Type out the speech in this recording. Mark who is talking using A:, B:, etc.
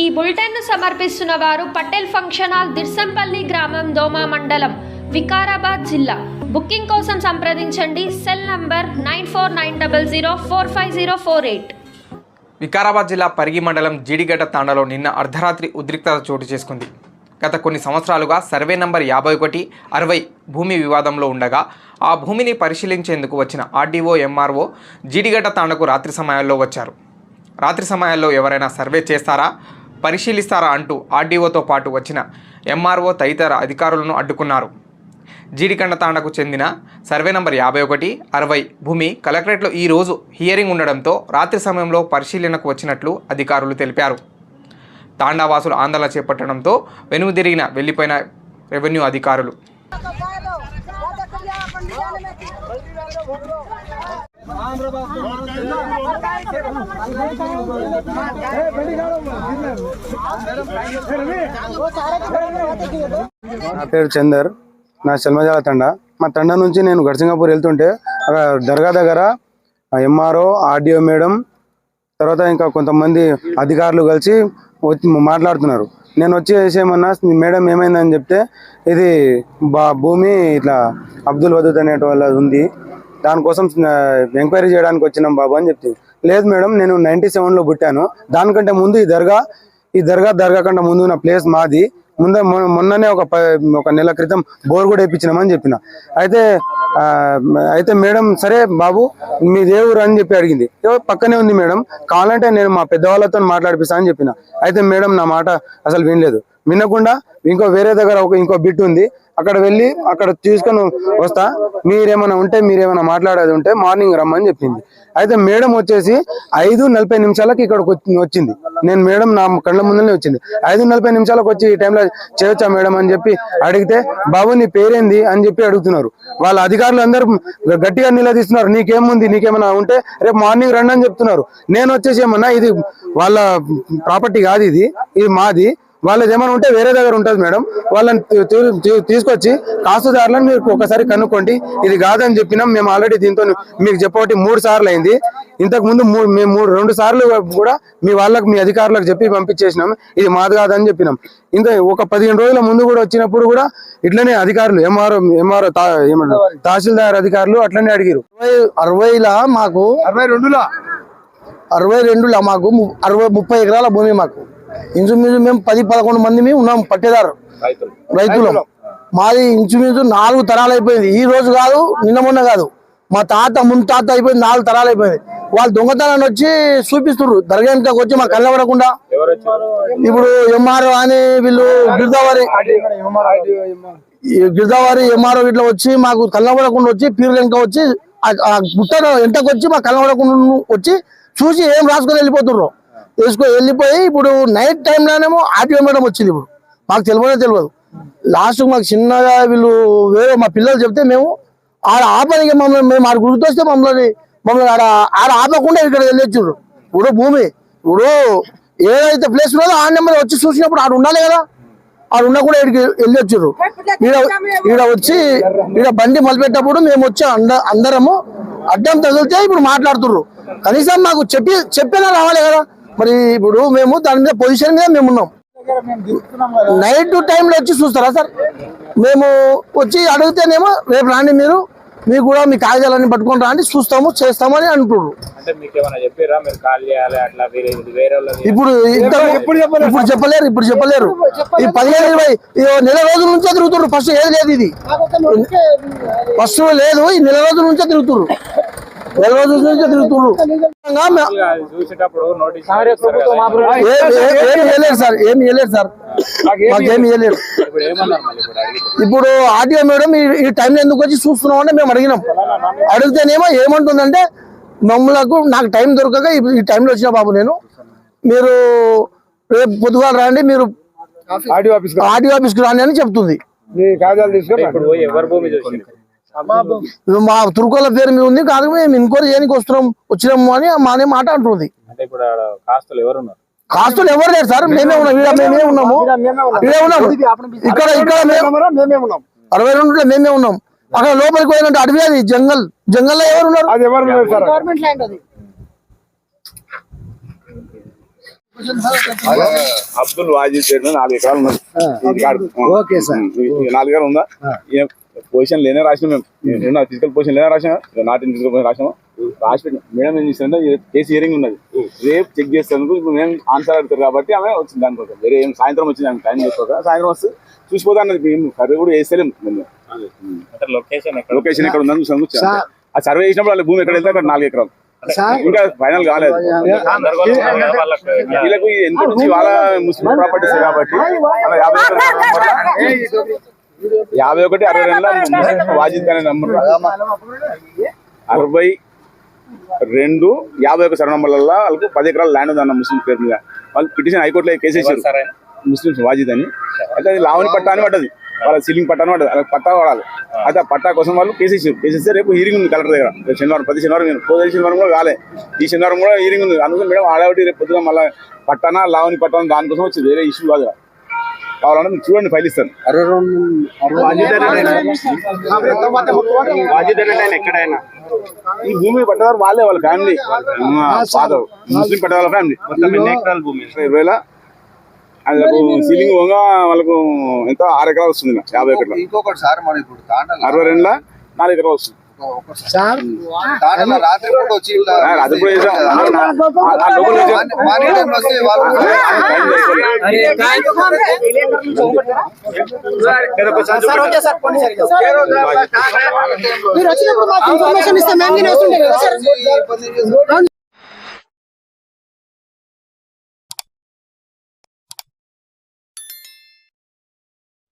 A: ఈ బులెటిన్ ను సమర్పిస్తున్న వారు పటేల్ ఫంక్షన్ హాల్ దిర్సంపల్లి గ్రామం దోమ మండలం వికారాబాద్ జిల్లా. బుకింగ్ కోసం సంప్రదించండి సెల్ నంబర్ 9490045048.
B: వికారాబాద్ జిల్లా పరిగి మండలం జీడిగడ్డ తాండాలో నిన్న అర్ధరాత్రి ఉద్రిక్తత చోటు చేసుకుంది. గత కొన్ని సంవత్సరాలుగా సర్వే నంబర్ 51/60 భూమి వివాదంలో ఉండగా ఆ భూమిని పరిశీలించేందుకు వచ్చిన ఆర్డీఓ ఎంఆర్ఓ జీడిగడ్డ తాండకు రాత్రి సమయాల్లో వచ్చారు. రాత్రి సమయాల్లో ఎవరైనా సర్వే చేస్తారా, పరిశీలిస్తారా అంటూ ఆర్డీఓతో పాటు వచ్చిన ఎంఆర్ఓ తదితర అధికారులను అడ్డుకున్నారు. జీడిగడ్డ తాండకు చెందిన సర్వే నంబర్ 51/60 భూమి కలెక్టరేట్లో ఈరోజు హియరింగ్ ఉండడంతో రాత్రి సమయంలో పరిశీలనకు వచ్చినట్లు అధికారులు తెలిపారు. తాండావాసులు ఆందోళన చేపట్టడంతో వెనుదిరిగిన వెళ్లిపోయిన రెవెన్యూ అధికారులు.
C: నా పేరు చందర్, నా చల్మజాల తండా. మా తండా నుంచి నేను గడ్సింగాపూర్ వెళ్తుంటే అక్కడ దర్గా దగ్గర ఎంఆర్ఓ, ఆర్డీఓ మేడం, తర్వాత ఇంకా కొంతమంది అధికారులు కలిసి మాట్లాడుతున్నారు. నేను వచ్చి వేసేయమన్నా, మేడం ఏమైందని చెప్తే ఇది భూమి ఇట్లా అబ్దుల్ వదూద్ అనే వాళ్ళది ఉంది, దానికోసం ఎంక్వైరీ చేయడానికి వచ్చినాం బాబు అని చెప్తుంది. లేదు మేడం, నేను 97లో పుట్టాను, దానికంటే ముందు ఈ దర్గా కంటే ముందు ఉన్న ప్లేస్ మాది, మొన్ననే ఒక నెల క్రితం బోర్ కూడా వేయించినామని చెప్పిన. అయితే మేడం సరే బాబు మీ దేవురు అని చెప్పి అడిగింది. పక్కనే ఉంది మేడం, కావాలంటే నేను మా పెద్దవాళ్ళతో మాట్లాడిపిస్తా అని చెప్పిన. అయితే మేడం నా మాట అసలు వినలేదు. వినకుండా వేరే దగ్గర ఇంకో బిట్ ఉంది, అక్కడ వెళ్ళి అక్కడ తీసుకొని వస్తా, మీరేమైనా మాట్లాడేది ఉంటే మార్నింగ్ రమ్మని చెప్పింది. అయితే మేడం వచ్చేసి 5:40 ఇక్కడికి వచ్చింది. నేను మేడం నా కళ్ళ ముందునే వచ్చింది. 5:40 వచ్చి ఈ టైంలో చేయొచ్చా మేడం అని చెప్పి అడిగితే, బాబు నీ పేరేంది అని చెప్పి అడుగుతున్నారు. వాళ్ళ అధికారులు అందరూ గట్టిగా నిలదీస్తున్నారు, నీకేముంది, నీకేమైనా ఉంటే రేపు మార్నింగ్ రండి అని చెప్తున్నారు. నేను వచ్చేసి ఏమన్నా ఇది వాళ్ళ ప్రాపర్టీ కాదు, ఇది మాది, వాళ్ళది ఏమైనా ఉంటే వేరే దగ్గర ఉంటుంది మేడం, వాళ్ళని తీసుకొచ్చి కాస్తుదారులను మీరు ఒకసారి కనుక్కోండి, ఇది కాదని చెప్పినాం. మేము ఆల్రెడీ దీంతో మీకు చెప్పబట్టి 3 సార్లు అయింది. ఇంతకుముందు మేము 2 సార్లు కూడా మీ అధికారులకు చెప్పి పంపించేసినాం, ఇది మాది కాదని చెప్పినాం. ఇంకా ఒక 15 రోజుల ముందు కూడా వచ్చినప్పుడు కూడా ఇట్లనే అధికారులు ఎంఆర్ఓ తహసీల్దార్ అధికారులు అట్లనే అడిగారు. 62లో మాకు 30 ఎకరాల భూమి మాకు. ఇంచుమించు మేము 10-11 మంది ఉన్నాం పట్టేదారు రైతులు. మాది ఇంచుమించు 4 తరాలు అయిపోయింది. ఈ రోజు కాదు, నిన్న మొన్న కాదు, మా ముత్తాత అయిపోయింది, 4 తరాలు అయిపోయింది. వాళ్ళు దొంగతనాన్ని వచ్చి చూపిస్తున్నారు, దర్గా వెనకకి వచ్చి మాకు కళ్ళబడకుండా. ఇప్పుడు ఎంఆర్ఓ అని వీళ్ళు గిరిదావారి ఎంఆర్ఓ ఇట్లా వచ్చి మాకు కళ్ళబడకుండా వచ్చి పీరులు వెనక వచ్చి గుట్టను వెంటకు వచ్చి మాకు కళ్ళబడకుండా వచ్చి చూసి ఏం రాసుకొని వెళ్ళిపోతుర్రు. వెళ్ళిపోయి ఇప్పుడు నైట్ టైంలోనేమో ఆర్టీఓ మేడం వచ్చింది. ఇప్పుడు మాకు తెలియదు. లాస్ట్ మాకు చిన్నగా వీళ్ళు వేరే మా పిల్లలు చెప్తే మేము ఆడ ఆపనికి మేము ఆడ గుర్తొస్తే మమ్మల్ని ఆడ ఆపకుండా ఇక్కడ వెళ్ళొచ్చారు. ఇప్పుడు భూమి ఇప్పుడు ఏదైతే ప్లేస్ ఉన్నదో ఆ నెంబర్ వచ్చి చూసినప్పుడు ఆడ ఉండాలి కదా, ఆడ ఉన్నా కూడా ఇక్కడికి వెళ్ళొచ్చారు. ఈడ వచ్చి ఈడ బండి మొదలుపెట్టినప్పుడు మేము వచ్చి అందరము అడ్డం తగిలితే ఇప్పుడు మాట్లాడుతుర్రు. కనీసం మాకు చెప్పేలా రావాలి కదా. మరి ఇప్పుడు మేము దాని మీద పొజిషన్ మీద మేము ఉన్నాం. నైట్ టైంలో వచ్చి చూస్తారా సార్? మేము వచ్చి అడిగితేనేమో రేపు రాండి, మీకు కూడా మీ కాగితాలన్నీ పట్టుకొని రాండి, చూస్తాము చేస్తామని అంటున్నారు. ఇప్పుడు చెప్పలేరు. ఈ 15-20 నెల రోజుల నుంచే తిరుగుతున్నారు. ఫస్ట్ ఏది లేదు, ఇది ఫస్ట్ లేదు, ఈ నెల రోజుల నుంచే తిరుగుతున్నారు. ఏమి ఇవ్వలేదు సార్, మాకేమి ఇవ్వలేదు. ఇప్పుడు ఆర్టీఓ మేడం ఈ టైంలో ఎందుకు వచ్చి చూస్తున్నాం అంటే మేము అడిగితేనేమో ఏమంటుందంటే, నాకు టైం దొరకక ఈ టైంలో వచ్చిన బాబు నేను, మీరు రేపు పొద్దుగాల రండి, మీరు ఆర్టీఓ ఆఫీస్కి రాండి అని చెప్తుంది. మా తురుకోల పేరు మీద ఉంది కాదు, మేము ఎంక్వైరీ చేయడానికి వచ్చినాము అని మానే మాట అంటుంది. కాస్తులు ఎవరు లేరు సార్, మేమే ఉన్నాము. ఇక్కడ 62లో మేమే ఉన్నాం. అక్కడ లోపలికి పోయినట్టు అడవి, అది జంగల్లో ఎవరు ఉన్నారు?
D: అబ్దుల్ వాజిద్ పేరు 4 ఎకరాలు ఉన్నది ఇది కాదు.
C: Okay sir.
D: ఈ 4 ఎకరాలు ఉందా పొజిషన్ లేనే రాసినాం మేము ఫిజికల్ పొజిషన్ లేనే రాసినా నాట్ ఇన్ ఫిజికల్ పొజిషన్ రాసినాము రాసి పెట్టినాం. మేడం ఏం చేస్తుంటే కేసు హియరింగ్ ఉన్నది రేపు చెక్ చేసేందుకు ఇప్పుడు మేము ఆన్సర్ అడుగుతారు కాబట్టి ఆమె వచ్చింది దానికోసం వేరే ఏం సాయంత్రం వచ్చింది ఆమె టైం చేసుకోక సాయంత్రం వస్తే చూసిపోతా అన్నది మేము సర్వే కూడా వేస్తలేము లొకేషన్ ఎక్కడ ఉందని చూసాము. ఆ సర్వే చేసినప్పుడు వాళ్ళ భూమి ఎక్కడ వెళ్తే అక్కడ 4 ఎకరాలు ఇంకా ఫైనల్ కాలేదు. వీళ్ళకు ఎంత నుంచి వాళ్ళ ముస్లిం ప్రాపర్టీస్ కాబట్టి 51 62 వాజిద్ అనే నంబర్ 62 51 సర్వ నంబర్లలో వాళ్ళకు 10 ఎకరాల ల్యాండ్ ఉందన్న ముస్లిం పేరు మీద. వాళ్ళు పిటిషన్ హైకోర్టులో కేసు వేసారు ముస్లింస్ వాజిద్ అని. అయితే అది లావణి పట్టా అని పడ్డది వాళ్ళ సీలింగ్ పట్టా అని పడ్డది అలా పట్టా వాడాలి. అయితే ఆ పట్టా కోసం వాళ్ళు కేసేస్తే రేపు హీరింగ్ ఉంది కలెక్టర్ దగ్గర శనివారం ప్రతి శనివారం పోతే శనివారం కూడా కాలే ఈ శనివారం కూడా హీరింగ్ ఉంది. అందుకని మేడం ఆడబట్టి రేపు పొద్దున మళ్ళీ పట్టానా లావణి పట్టానా దానికోసం వచ్చింది వేరే ఇష్యూ కాదు కావాలంటే మీరు చూడండి ఫైల్ ఇస్తాను. ఈ భూమి పట్టేవారు వాళ్ళే వాళ్ళ ఫ్యామిలీ ఫాదర్ ముస్లిం పట్టేవాళ్ళ ఫ్యామిలీ 20,000 వాళ్ళకు సీలింగ్ పోగా వాళ్ళకు ఎంత 6 ఎకరాలు వస్తుంది 50 ఎకరాలు
E: ఇంకొకటి సార్ మన ఇప్పుడు
D: 62 4 ఎకరాలు వస్తుంది.
E: రాత్రి పూట వచ్చి
D: అది కూడా
F: మీరు వచ్చినప్పుడు మాకు ఇన్ఫర్మేషన్ ఇస్తే మేము